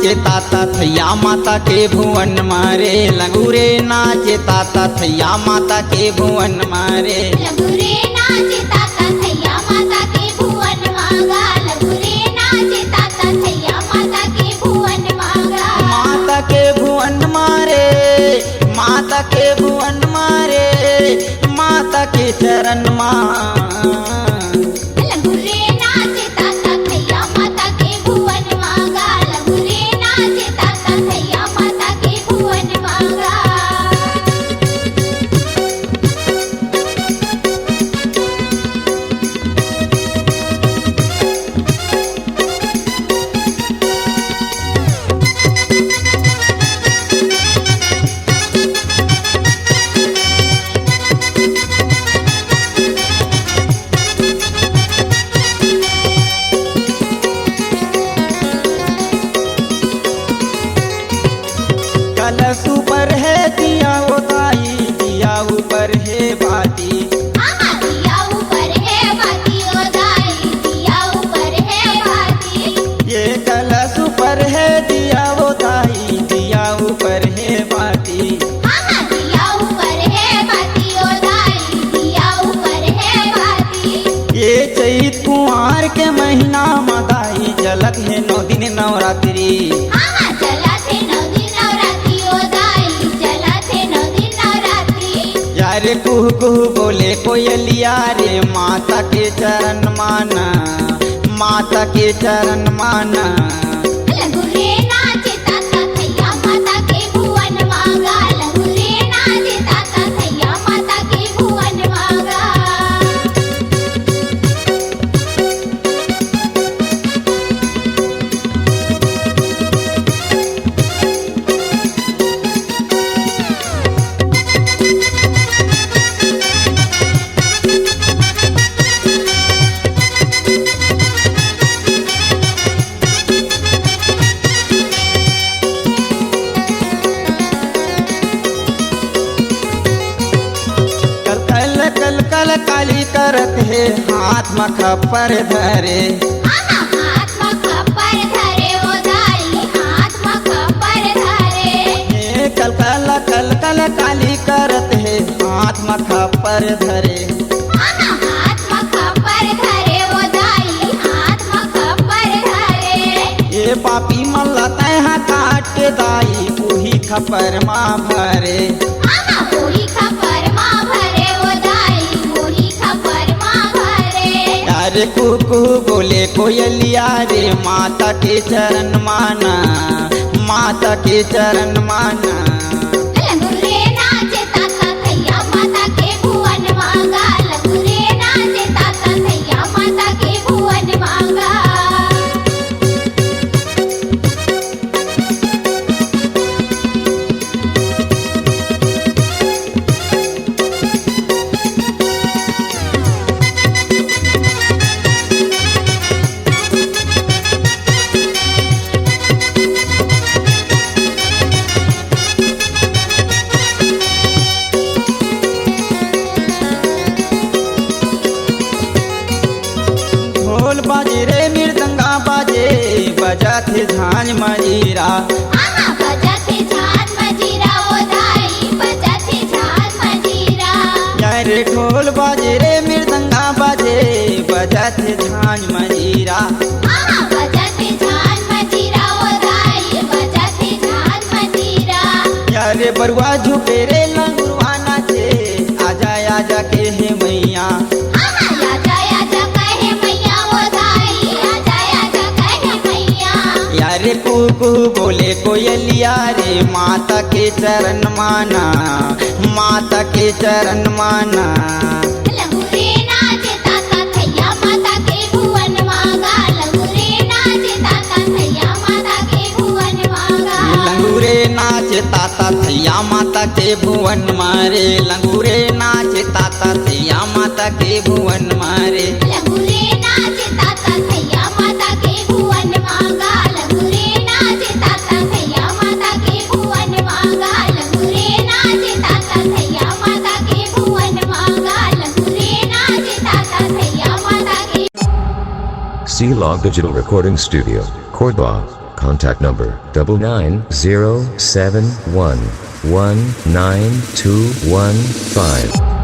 नाचे ताता थैया माता के भुवन मारे, लंगूरे नाचे ताता थैया माता के भुवन मारे। लंगूरे नाचे ताता थैया माता के भुवन मांगा, लंगूरे नाचे ताता थैया माता के भुवन मांगा। माता के भुवन मारे, माता के भुवन मारे, माता के चरण मां। लंगूरे नाचे ताता थैया माता के भुवन मांगा, लंगूरे नाचे ताता थैया माता के भुवन मांगा। कलश ऊपर है दिया उताई, दिया ऊपर है बाती। दिया ऊपर है बाती ओ दाई, दिया ऊपर है बाती। ये कलश ऊपर है दिया उताई, दिया ऊपर है बाती। दिया ऊपर है बाती ओ दाई, दिया ऊपर है बाती। ये चैत कुंवार के महीना मदाई, जलत है 9 दिन नवरात्रि। चला थे 9 दिन नवरात्रि ओ दाई, चला थे 9 दिन नवरात्रि। यारे कुह कुह बोले कोयलिया रे, माता के चरण माना, माता के चरण माना। लंगूरे नाचे ताता थैया माता के भुवन मांगा, लंगूरे नाचे ताता थैया माता के भुवन मांगा। कल कल कल कल काली करत है, हाथ में खप्पर धरे। हाथ में खप्पर धरे ओ दाई, हाथ में खप्पर धरे। हे कल कल कल कल काली करत है, हाथ में खप्पर धरे। हाथ में खप्पर धरे ओ दाई, हाथ में खप्पर धरे। ये पापी मल्ला तैहा काट के दाई, पूही खप्पर माँ भरे। पूरी खप्पर माँ भरे ओ दाई, पूरी खप्पर माँ भरे। यारे कुह कुह बोले कोयलिया रे, माता के चरण माना, माता के चरण माना। लंगूरे नाचे ताता थैया माता के भुवन मांगा, लंगूरे नाचे ताता थैया माता के भुवन मांगा। ढोल बाजे रे मृदंगा बाजे, बजाते झांझ मजीरा। बजाते झांझ मजीरा ओ दाई, बजाते झांझ मजीरा। यारे ढोल बाजे रे मृदंगा बाजे, बजाते झांझ मजीरा। बजाते झांझ मजीरा ओ दाई, बजाते झांझ मजीरा। यारे बरुआ झुके रे लंगुरवा नाचे, आजा आजा के हे मैया। आजा आजा कहे मैया ओ दाई, आजा आजा कहे मैया। यारे कुह कुह बोले कोयलिया रे, माता के चरण माना, माता के चरण माना। लंगूरे नाचे ताता थैया माता के भुवन मांगा, लंगूरे नाचे ताता थैया माता के भुवन मांगा। लंगूरे नाचे ताता थैया माता के भुवन मारे, लंगूरे नाचे ताता थैया माता के भुवन मारे। लंगूरे नाचे ताता थैया माता के भुवन मांगा, लंगूरे नाचे ताता थैया माता के भुवन मांगा, लंगूरे नाचे ताता थैया माता के भुवन मांगा, लंगूरे नाचे ताता थैया माता के। C-Log Digital Recording Studio, Cordoba. Contact number 99071192115.